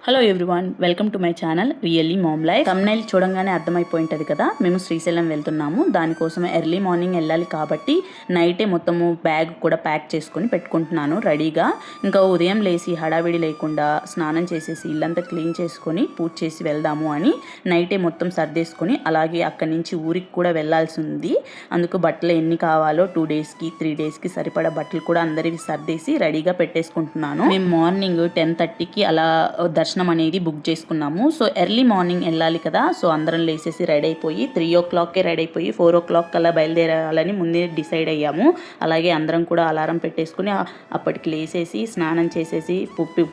Hello everyone, welcome to my channel really mom life. Thumbnail చూడంగానే అర్థమైపోయి ఉంటుంది కదా, మేము శ్రీశైలం వెళ్తున్నాము. దానికోసం ఎర్లీ మార్నింగ్ వెళ్ళాలి కాబట్టి నైటే మొత్తము బ్యాగ్ కూడా ప్యాక్ చేసుకొని పెట్టుకుంటున్నాను రెడీగా. ఇంకా ఉదయం లేచి హడావిడి లేకుండా స్నానం చేసేసి ఇల్లంతా క్లీన్ చేసుకొని పూజ చేసి వెళ్దాము అని నైటే మొత్తం సర్దేసుకొని అలాగే అక్కడి నుంచి ఊరికి కూడా వెళ్ళాల్సి ఉంది. అందుకు బట్టలు ఎన్ని కావాలో 2 డేస్కి 3 డేస్కి సరిపడా బట్టలు కూడా అందరివి సర్దేసి రెడీగా పెట్టేసుకుంటున్నాను. మేము మార్నింగ్ 10:30కి అలా దర్శనం అనేది బుక్ చేసుకున్నాము. సో ఎర్లీ మార్నింగ్ వెళ్ళాలి కదా, సో అందరం లేసేసి రెడీ అయిపోయి 3 o'clockకే రెడీ అయిపోయి 4 o'clock కల్లా బయలుదేరాలని ముందే డిసైడ్ అయ్యాము. అలాగే అందరం కూడా అలారం పెట్టేసుకుని అప్పటికి లేసేసి స్నానం చేసేసి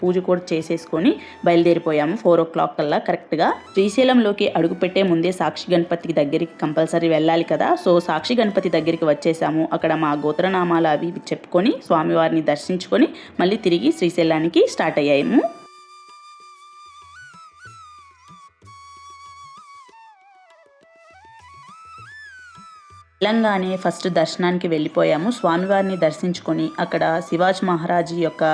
పూజ కూడా చేసేసుకొని బయలుదేరిపోయాము 4 o'clock కల్లా కరెక్ట్గా. శ్రీశైలంలోకి అడుగు పెట్టే ముందే సాక్షి గణపతి దగ్గరికి కంపల్సరీ వెళ్ళాలి కదా. సో సాక్షి గణపతి దగ్గరికి వచ్చేసాము. అక్కడ మా గోత్రనామాలు అవి చెప్పుకొని స్వామివారిని దర్శించుకొని మళ్ళీ తిరిగి శ్రీశైలానికి స్టార్ట్ అయ్యాము. తెలంగాణ ఫస్ట్ దర్శనానికి వెళ్ళిపోయాము. స్వామివారిని దర్శించుకొని అక్కడ శివాజీ మహారాజ్ యొక్క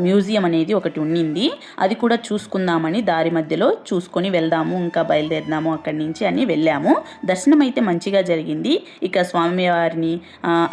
మ్యూజియం అనేది ఒకటి ఉండింది, అది కూడా చూసుకుందామని దారి మధ్యలో చూసుకొని వెళ్దాము, ఇంకా బయలుదేరినాము అక్కడి నుంచి అని వెళ్ళాము. దర్శనం అయితే మంచిగా జరిగింది. ఇక స్వామివారిని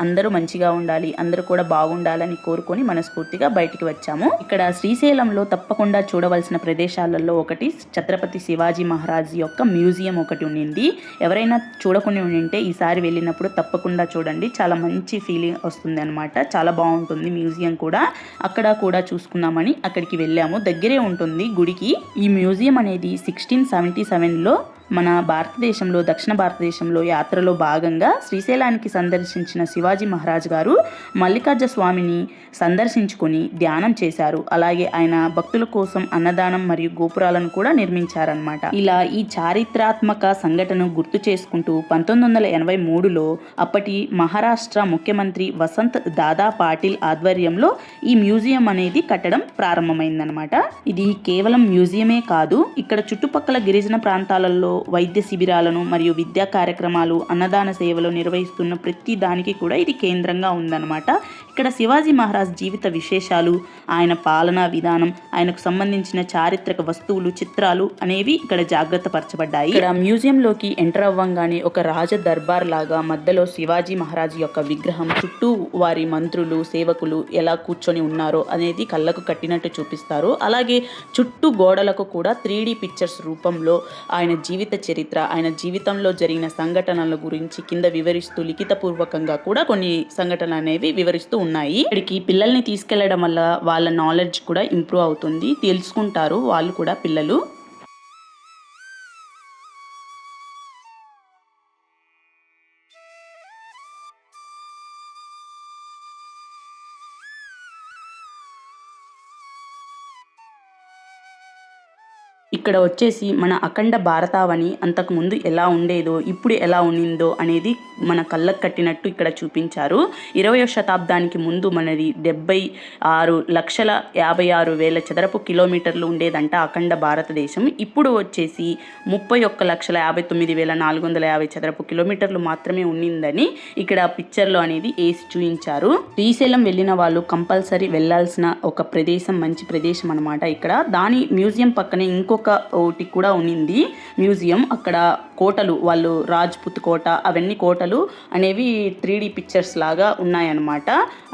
అందరూ మంచిగా ఉండాలి, అందరూ కూడా బాగుండాలని కోరుకొని మనస్ఫూర్తిగా బయటికి వచ్చాము. ఇక్కడ శ్రీశైలంలో తప్పకుండా చూడవలసిన ప్రదేశాలలో ఒకటి ఛత్రపతి శివాజీ మహారాజ్ యొక్క మ్యూజియం ఒకటి ఉండింది. ఎవరైనా చూడకుండా ఉంటే ఈసారి వెళ్ళినప్పుడు తప్పకుండా చూడండి, చాలా మంచి ఫీలింగ్ వస్తుంది అనమాట. చాలా బాగుంటుంది మ్యూజియం కూడా. అక్కడ కూడా చూసుకుందామని అక్కడికి వెళ్ళాము. దగ్గరే ఉంటుంది గుడికి. ఈ మ్యూజియం అనేది 1677లో మన భారతదేశంలో దక్షిణ భారతదేశంలో యాత్రలో భాగంగా శ్రీశైలానికి సందర్శించిన శివాజీ మహారాజ్ గారు మల్లికార్జున స్వామిని సందర్శించుకొని ధ్యానం చేశారు. అలాగే ఆయన భక్తుల కోసం అన్నదానం మరియు గోపురాలను కూడా నిర్మించారనమాట. ఇలా ఈ చారిత్రాత్మక సంఘటనను గుర్తు చేసుకుంటూ 1983లో అప్పటి మహారాష్ట్ర ముఖ్యమంత్రి వసంత్ దాదా పాటిల్ ఆధ్వర్యంలో ఈ మ్యూజియం అనేది కట్టడం ప్రారంభమైందనమాట. ఇది కేవలం మ్యూజియమే కాదు, ఇక్కడ చుట్టుపక్కల గిరిజన ప్రాంతాలలో వైద్య శిబిరాలను మరియు విద్యా కార్యక్రమాలు, అన్నదాన సేవలు నిర్వహిస్తున్న ప్రతి దానికి కూడా ఇది కేంద్రంగా ఉందన్నమాట. ఇక్కడ శివాజీ మహారాజ్ జీవిత విశేషాలు, ఆయన పాలనా విధానం, ఆయనకు సంబంధించిన చారిత్రక వస్తువులు, చిత్రాలు అనేవి ఇక్కడ జాగ్రత్త పరచబడ్డాయి. ఇక్కడ మ్యూజియంలోకి ఎంటర్ అవ్వంగానే ఒక రాజ దర్బార్ లాగా మధ్యలో శివాజీ మహారాజ్ యొక్క విగ్రహం, చుట్టూ వారి మంత్రులు, సేవకులు ఎలా కూర్చొని ఉన్నారో అనేది కళ్ళకు కట్టినట్టు చూపిస్తారు. అలాగే చుట్టూ గోడలకు కూడా 3D పిక్చర్స్ రూపంలో ఆయన జీవిత చరిత్ర, ఆయన జీవితంలో జరిగిన సంఘటనల గురించి కింద వివరిస్తూ లిఖితపూర్వకంగా కూడా కొన్ని సంఘటనలు అనేవి వివరిస్తూ ఉన్నాయి. ఇక్కడికి పిల్లల్ని తీసుకెళ్లడం వల్ల వాళ్ళ నాలెడ్జ్ కూడా ఇంప్రూవ్ అవుతుంది, తెలుసుకుంటారు వాళ్ళు కూడా పిల్లలు. ఇక్కడ వచ్చేసి మన అఖండ భారతావని అంతకుముందు ఎలా ఉండేదో ఇప్పుడు ఎలా ఉండిందో అనేది మన కళ్ళకు కట్టినట్టు ఇక్కడ చూపించారు. 20వ శతాబ్దానికి ముందు మనది 76,56,000 చదరపు కిలోమీటర్లు ఉండేదంట అఖండ భారతదేశం. ఇప్పుడు వచ్చేసి 31,59,450 చదరపు కిలోమీటర్లు మాత్రమే ఉండిందని ఇక్కడ పిక్చర్లో అనేది వేసి చూపించారు. శ్రీశైలం వెళ్ళిన వాళ్ళు కంపల్సరీ వెళ్ళాల్సిన ఒక ప్రదేశం, మంచి ప్రదేశం అనమాట. ఇక్కడ దాని మ్యూజియం పక్కనే ఇంకొక ఒకటి కూడా ఉన్నింది మ్యూజియం. అక్కడ కోటలు, వాళ్ళు రాజ్పుత్ కోట, అవన్నీ కోటలు అనేవి 3D పిక్చర్స్ లాగా ఉన్నాయన్నమాట.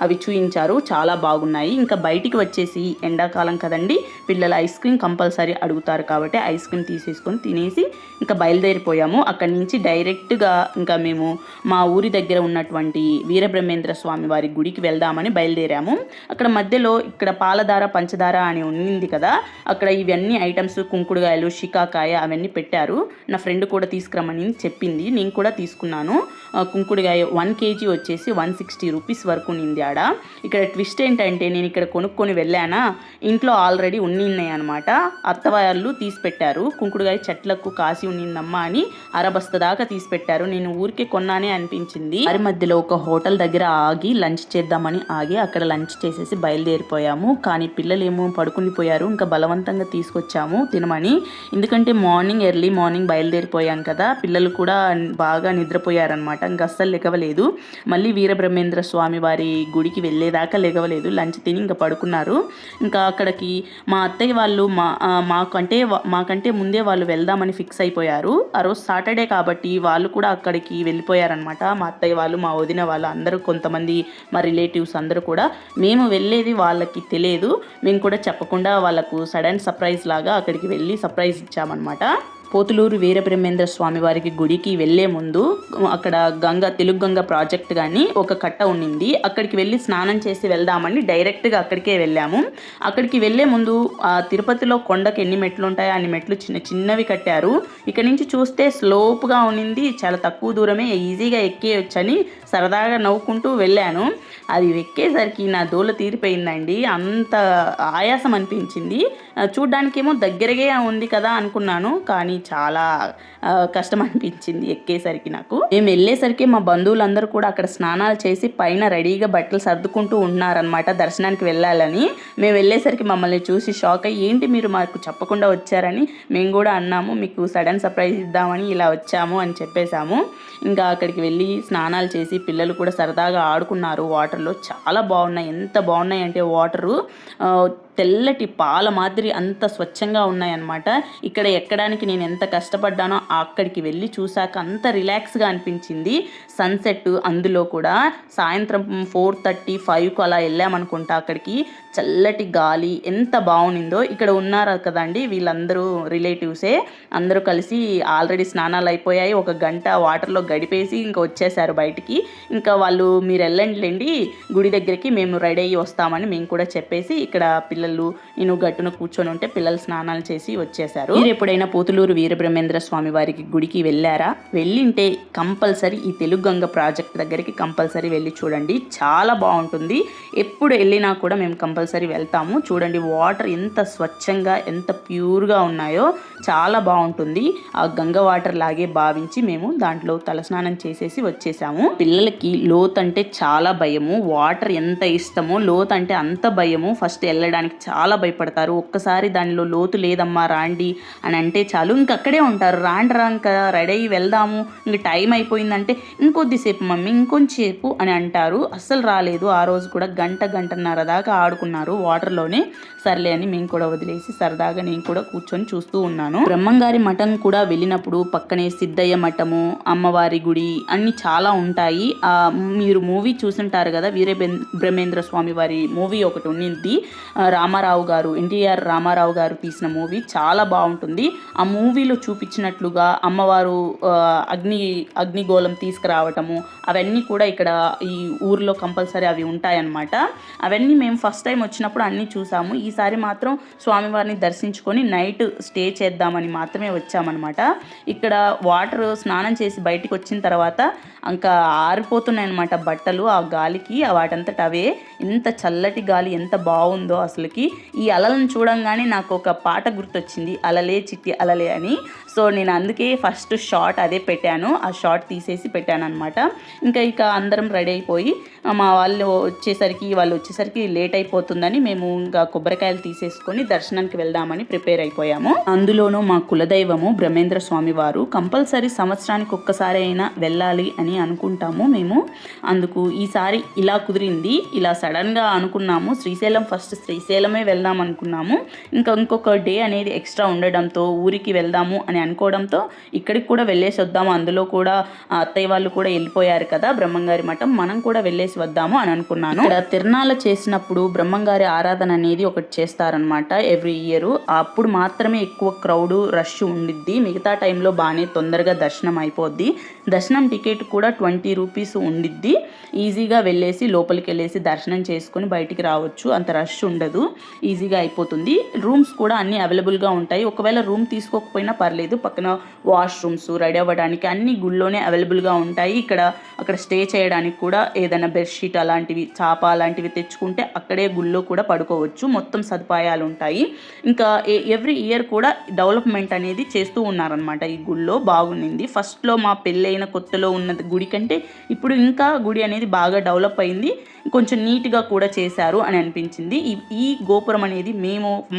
అవి చూపించారు, చాలా బాగున్నాయి. ఇంకా బయటికి వచ్చేసి ఎండాకాలం కదండి, పిల్లలు ఐస్ క్రీమ్ కంపల్సరీ అడుగుతారు కాబట్టి ఐస్ క్రీమ్ తీసేసుకొని తినేసి ఇంకా బయలుదేరిపోయాము. అక్కడి నుంచి డైరెక్ట్గా ఇంకా మేము మా ఊరి దగ్గర ఉన్నటువంటి వీరబ్రహ్మేంద్ర స్వామి వారి గుడికి వెళ్దామని బయలుదేరాము. అక్కడ మధ్యలో ఇక్కడ పాలధార, పంచదార అని ఉన్నింది కదా, అక్కడ ఇవన్నీ ఐటమ్స్, కుంకుడుగాయలు, షికాకాయ అవన్నీ పెట్టారు. నా ఫ్రెండ్ కూడా తీసుకురమ్మని చెప్పింది, నేను కూడా తీసుకున్నాను. కుంకుడుగాయ 1 kg వచ్చేసి 160 రూపీస్ వరకు ఉన్నింది ఆడ. ఇక్కడ ట్విస్ట్ ఏంటంటే నేను ఇక్కడ కొనుక్కొని వెళ్ళానా, ఇంట్లో ఆల్రెడీ ఉన్నాయి అనమాట. అత్తవాళ్ళు తీసి పెట్టారు. కుంకుడుగాయ చెట్లకు కాసి ఉన్నిందమ్మా అని అరబస్త దాకా తీసి పెట్టారు. నేను ఊరికే కొన్నానే అనిపించింది. వారి మధ్యలో ఒక హోటల్ దగ్గర ఆగి లంచ్ చేద్దామని ఆగి అక్కడ లంచ్ చేసేసి బయలుదేరిపోయాము. కానీ పిల్లలేమో పడుకునిపోయారు, ఇంకా బలవంతంగా తీసుకొచ్చాము తినమని. ఎందుకంటే ఎర్లీ మార్నింగ్ బయలుదేరిపోయాం కదా, పిల్లలు కూడా బాగా నిద్రపోయారనమాట. అనమాట. ఇంకా అస్సలు లెగవలేదు. మళ్ళీ వీరబ్రహ్మేంద్ర స్వామి వారి గుడికి వెళ్ళేదాకా లెగవలేదు. లంచ్ తిని ఇంకా పడుకున్నారు. ఇంకా అక్కడికి మా అత్తయ్య వాళ్ళు మాకంటే ముందే వాళ్ళు వెళ్దామని ఫిక్స్ అయిపోయారు. ఆ రోజు సాటర్డే కాబట్టి వాళ్ళు కూడా అక్కడికి వెళ్ళిపోయారనమాట. మా అత్తయ్య వాళ్ళు, మా వదిన వాళ్ళు అందరూ, కొంతమంది మా రిలేటివ్స్ అందరూ కూడా. మేము వెళ్ళేది వాళ్ళకి తెలియదు. మేము కూడా చెప్పకుండా వాళ్ళకు సడన్ సర్ప్రైజ్ లాగా అక్కడికి వెళ్ళి సర్ప్రైజ్ ఇచ్చామన్నమాట. పోతులూరు వీరబ్రహ్మేంద్ర స్వామి వారికి గుడికి వెళ్ళే ముందు అక్కడ తెలుగు గంగ ప్రాజెక్ట్ కానీ ఒక కట్ట ఉండింది. అక్కడికి వెళ్ళి స్నానం చేసి వెళ్దామని డైరెక్ట్గా అక్కడికే వెళ్ళాము. అక్కడికి వెళ్ళే ముందు తిరుపతిలో కొండకు ఎన్ని మెట్లు ఉంటాయో అన్ని మెట్లు చిన్నవి కట్టారు. ఇక్కడ నుంచి చూస్తే స్లోప్గా ఉండింది. చాలా తక్కువ దూరమే, ఈజీగా ఎక్కేయొచ్చని సరదాగా నవ్వుకుంటూ వెళ్ళాను. అది ఎక్కేసరికి నా దూల తీరిపోయిందండి. అంత ఆయాసం అనిపించింది. చూడ్డానికేమో దగ్గరగా ఉంది కదా అనుకున్నాను, కానీ చాలా కష్టం అనిపించింది ఎక్కేసరికి. మేము వెళ్ళేసరికి మా బంధువులందరూ కూడా అక్కడ స్నానాలు చేసి పైన రెడీగా బట్టలు సర్దుకుంటూ ఉన్నారనమాట దర్శనానికి వెళ్ళాలని. మేము వెళ్ళేసరికి మమ్మల్ని చూసి షాక్ అయ్యి, ఏంటి మీరు మాకు చెప్పకుండా వచ్చారని మేము కూడా అన్నాము. మీకు సడన్ సర్ప్రైజ్ ఇద్దామని ఇలా వచ్చాము అని చెప్పేశాము. ఇంకా అక్కడికి వెళ్ళి స్నానాలు చేసి పిల్లలు కూడా సరదాగా ఆడుకున్నారు వాటర్లో. చాలా బాగున్నాయి. ఎంత బాగున్నాయి అంటే వాటరు తెల్లటి పాల మాదిరి అంత స్వచ్ఛంగా ఉన్నాయన్నమాట. ఇక్కడ ఎక్కడానికి నేను ఎంత కష్టపడ్డానో అక్కడికి వెళ్ళి చూశాక అంత రిలాక్స్గా అనిపించింది. సన్సెట్ అందులో కూడా సాయంత్రం 4:35కు అలా వెళ్ళామనుకుంటా. అక్కడికి చల్లటి గాలి ఎంత బాగుండిందో. ఇక్కడ ఉన్నారు కదండి వీళ్ళందరూ రిలేటివ్సే, అందరూ కలిసి ఆల్రెడీ స్నానాలు అయిపోయాయి. 1 గంట వాటర్లో గడిపేసి ఇంకా వచ్చేసారు బయటికి. ఇంకా వాళ్ళు మీరు వెళ్ళండిలేండి గుడి దగ్గరికి, మేము రెడీ అయ్యి వస్తామని మేము కూడా చెప్పేసి ఇక్కడ నేను గట్టున కూర్చొని ఉంటే పిల్లలు స్నానాలు చేసి వచ్చేసారు. మీరు ఎప్పుడైనా పోతులూరు వీరబ్రహ్మేంద్ర స్వామి వారికి గుడికి వెళ్ళారా? వెళ్ళింటే కంపల్సరీ ఈ తెలుగు గంగ ప్రాజెక్ట్ దగ్గరికి కంపల్సరీ వెళ్ళి చూడండి. చాలా బాగుంటుంది. ఎప్పుడు వెళ్ళినా కూడా మేము కంపల్సరీ వెళ్తాము. చూడండి వాటర్ ఎంత స్వచ్ఛంగా ఎంత ప్యూర్గా ఉన్నాయో, చాలా బాగుంటుంది. ఆ గంగ వాటర్ లాగే భావించి మేము దాంట్లో తలస్నానం చేసేసి వచ్చేసాము. పిల్లలకి లోతు అంటే చాలా భయము, వాటర్ ఎంత ఇష్టమో లోతు అంటే అంత భయము. ఫస్ట్ వెళ్ళడానికి చాలా భయపడతారు. ఒక్కసారి దానిలో లోతు లేదమ్మా రాండి అని అంటే చాలు ఇంకక్కడే ఉంటారు. రాంక రెడీ అయ్యి వెళ్దాము, ఇంక టైం అయిపోయిందంటే ఇంకొద్దిసేపు మమ్మీ ఇంకొంచెంసేపు అని అంటారు. అస్సలు రాలేదు. ఆ రోజు కూడా గంటన్నర దాకా ఆడుకున్నారు వాటర్లోనే. సర్లే అని మేము కూడా వదిలేసి సరదాగా నేను కూడా కూర్చొని చూస్తూ ఉన్నాను. బ్రహ్మంగారి మఠం కూడా వెళ్ళినప్పుడు పక్కనే సిద్ధయ్య మఠము, అమ్మవారి గుడి అన్ని చాలా ఉంటాయి. మీరు మూవీ చూసుంటారు కదా, వీరబ్రహ్మేంద్ర స్వామి వారి మూవీ ఒకటి ఉన్నింది. రామారావు గారు, ఎన్టీఆర్ రామారావు గారు తీసిన మూవీ చాలా బాగుంటుంది. ఆ మూవీలో చూపించినట్లుగా అమ్మవారు అగ్నిగోళం తీసుకురావటము అవన్నీ కూడా ఇక్కడ ఈ ఊర్లో కంపల్సరీ అవి ఉంటాయన్నమాట. అవన్నీ మేము ఫస్ట్ టైం వచ్చినప్పుడు అన్నీ చూసాము. ఈసారి మాత్రం స్వామివారిని దర్శించుకొని నైట్ స్టే చేద్దామని మాత్రమే వచ్చామన్నమాట. ఇక్కడ వాటర్ స్నానం చేసి బయటికి వచ్చిన తర్వాత ఇంకా ఆరిపోతున్నాయి అన్నమాట బట్టలు ఆ గాలికి. వాటంతట అవే. ఎంత చల్లటి గాలి, ఎంత బాగుందో అసలుకి. ఈ అలలను చూడంగానే నాకు ఒక పాట గుర్తొచ్చింది, అలలే చిట్టి అలలే అని. సో నేను అందుకే ఫస్ట్ షార్ట్ అదే పెట్టాను. ఆ షార్ట్ తీసేసి పెట్టాను అనమాట. ఇక అందరం రెడీ అయిపోయి వాళ్ళు వచ్చేసరికి లేట్ అయిపోతుందని మేము ఇంకా కొబ్బరికాయలు తీసేసుకొని దర్శనానికి వెళ్దామని ప్రిపేర్ అయిపోయాము. అందులోనూ మా కులదైవము బ్రహ్మేంద్ర స్వామి వారు కంపల్సరీ సంవత్సరానికి ఒక్కసారి అయినా వెళ్ళాలి అని అనుకుంటాము మేము. అందుకు ఈసారి ఇలా కుదిరింది. ఇలా సడన్గా అనుకున్నాము. ఫస్ట్ శ్రీశైలమే వెళ్దాం అనుకున్నాము. ఇంకొక డే అనేది ఎక్స్ట్రా ఉండడంతో ఊరికి వెళ్దాము అని అనుకోవడంతో ఇక్కడికి కూడా వెళ్ళేసి వద్దాము. అందులో కూడా అత్తయ్య వాళ్ళు కూడా వెళ్ళిపోయారు కదా బ్రహ్మంగారి మఠం, మనం కూడా వెళ్ళేసి వద్దాము అని అనుకున్నాను. ఇక్కడ తిరునాళ్ళ చేసినప్పుడు బ్రహ్మంగారి ఆరాధన అనేది ఒకటి చేస్తారనమాట ఎవ్రీ ఇయర్. అప్పుడు మాత్రమే ఎక్కువ క్రౌడ్ రష్ ఉండిద్ది. మిగతా టైంలో బాగానే తొందరగా దర్శనం అయిపోద్ది. దర్శనం టికెట్ కూడా 20 రూపీస్ ఉండిద్ది. ఈజీగా వెళ్ళేసి లోపలికి వెళ్ళేసి దర్శనం చేసుకొని బయటికి రావచ్చు. అంత రష్ ఉండదు, ఈజీగా అయిపోతుంది. రూమ్స్ కూడా అన్నీ అవైలబుల్గా ఉంటాయి. ఒకవేళ రూమ్ తీసుకోకపోయినా పర్లేదు, పక్కన వాష్రూమ్స్ రెడీ అవ్వడానికి అన్ని గుళ్ళోనే అవైలబుల్గా ఉంటాయి. అక్కడ స్టే చేయడానికి కూడా ఏదైనా బెడ్షీట్ అలాంటివి, చాప అలాంటివి తెచ్చుకుంటే అక్కడే గుళ్ళో కూడా పడుకోవచ్చు. మొత్తం సదుపాయాలు ఉంటాయి. ఇంకా ఎవ్రీ ఇయర్ కూడా డెవలప్మెంట్ అనేది చేస్తూ ఉన్నారనమాట. ఈ గుళ్ళో బాగుండింది. ఫస్ట్లో మా పెళ్ళైన కొత్తలో ఉన్న గుడి కంటే ఇప్పుడు ఇంకా గుడి అనేది బాగా డెవలప్ అయింది. కొంచెం నీట్గా కూడా చేశారు అని అనిపించింది. ఈ గోపురం అనేది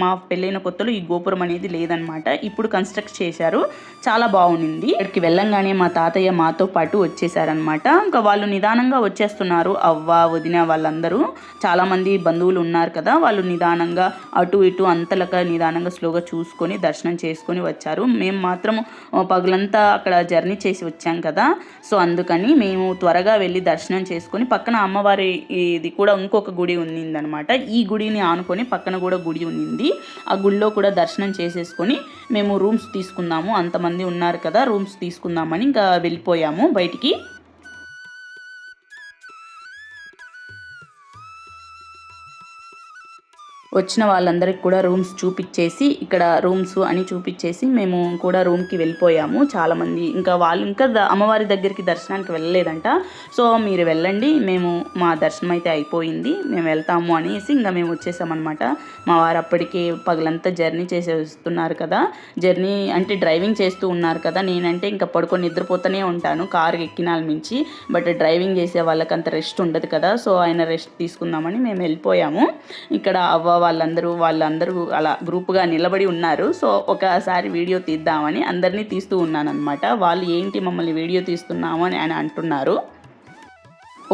మా పెళ్ళైన కొత్తలో ఈ గోపురం అనేది లేదనమాట. ఇప్పుడు కన్స్ట్రక్ట్ చేశారు, చాలా బాగుంది. ఇక్కడికి వెళ్ళంగానే మా తాతయ్య మాతో పాటు వచ్చేసారనమాట. ఇంకా వాళ్ళు నిదానంగా వచ్చేస్తున్నారు, అవ్వ వదిన వాళ్ళందరూ. చాలామంది బంధువులు ఉన్నారు కదా, వాళ్ళు నిదానంగా అటు ఇటు అంతలక నిదానంగా స్లోగా చూసుకొని దర్శనం చేసుకొని వచ్చారు. మేము మాత్రం పగులంతా అక్కడ జర్నీ చేసి వచ్చాం కదా, సో అందుకని మేము త్వరగా వెళ్ళి దర్శనం చేసుకొని పక్కన అమ్మవారి ఇది కూడా ఇంకొక గుడి ఉన్నిందనమాట. ఈ గుడిని ఆనుకొని పక్కన కూడా గుడి ఉన్నింది. ఆ గుడిలో కూడా దర్శనం చేసేసుకొని మేము రూమ్స్ తీసుకుందాము, అంతమంది ఉన్నారు కదా రూమ్స్ తీసుకుందామని ఇంకా వెళ్ళిపోయాము బయటికి. వచ్చిన వాళ్ళందరికీ కూడా రూమ్స్ చూపించేసి ఇక్కడ రూమ్స్ అని చూపించేసి మేము కూడా రూమ్కి వెళ్ళిపోయాము. చాలామంది ఇంకా వాళ్ళు ఇంకా అమ్మవారి దగ్గరికి దర్శనానికి వెళ్ళలేదంట. సో మీరు వెళ్ళండి, మేము మా దర్శనం అయితే అయిపోయింది, మేము వెళ్తాము అనేసి ఇంకా మేము వచ్చేసామన్నమాట. మా వారు అప్పటికే పగలంతా జర్నీ చేసి వస్తున్నారు కదా, జర్నీ అంటే డ్రైవింగ్ చేస్తూ ఉన్నారు కదా. నేనంటే ఇంకా పడుకొని నిద్రపోతూనే ఉంటాను కారు ఎక్కినాల మించి, బట్ డ్రైవింగ్ చేసే వాళ్ళకి అంత రెస్ట్ ఉండదు కదా, సో ఆయన రెస్ట్ తీసుకుందామని మేము వెళ్ళిపోయాము. ఇక్కడ వాళ్ళందరూ అలా గ్రూప్గా నిలబడి ఉన్నారు. సో ఒకసారి వీడియో తీద్దామని అందరినీ తీస్తూ ఉన్నానన్నమాట. వాళ్ళు ఏంటి మమ్మల్ని వీడియో తీస్తున్నాము అని ఆయన అంటున్నారు.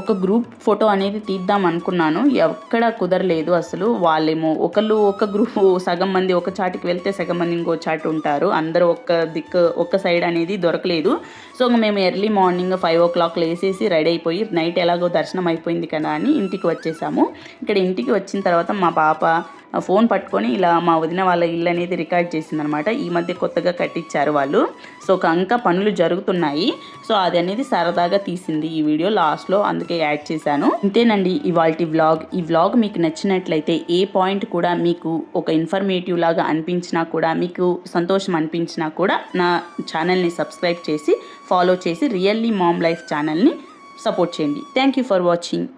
ఒక గ్రూప్ ఫోటో అనేది తీద్దాం అనుకున్నాను, ఎక్కడ కుదరలేదు అసలు. వాళ్ళేమో ఒక గ్రూప్ సగం మంది ఒక చాటుకి వెళ్తే సగం మంది ఇంకో చాటు ఉంటారు, అందరూ ఒక్క సైడ్ అనేది దొరకలేదు. సో మేము ఎర్లీ మార్నింగ్ 5 o'clock లేసేసి రెడీ అయిపోయి నైట్ ఎలాగో దర్శనం అయిపోయింది కదా అని ఇంటికి వచ్చేసాము. ఇక్కడ ఇంటికి వచ్చిన తర్వాత మా పాప ఫోన్ పట్టుకొని ఇలా మా వదిన వాళ్ళ ఇల్లు అనేది రికార్డ్ చేసిందనమాట. ఈ మధ్య కొత్తగా కట్టించారు వాళ్ళు, సో ఇంకా పనులు జరుగుతున్నాయి. సో అది అనేది సరదాగా తీసింది ఈ వీడియో లాస్ట్లో, అందుకే యాడ్ చేశాను. ఇంతేనండి ఇవాల్టి వ్లాగ్. ఈ వ్లాగ్ మీకు నచ్చినట్లయితే ఏ పాయింట్ కూడా మీకు ఒక ఇన్ఫర్మేటివ్ లాగా అనిపించినా కూడా, మీకు సంతోషం అనిపించినా కూడా నా ఛానల్ని సబ్స్క్రైబ్ చేసి ఫాలో చేసి రియల్లీ మామ్ లైఫ్ ఛానల్ని సపోర్ట్ చేయండి. Thank you for watching.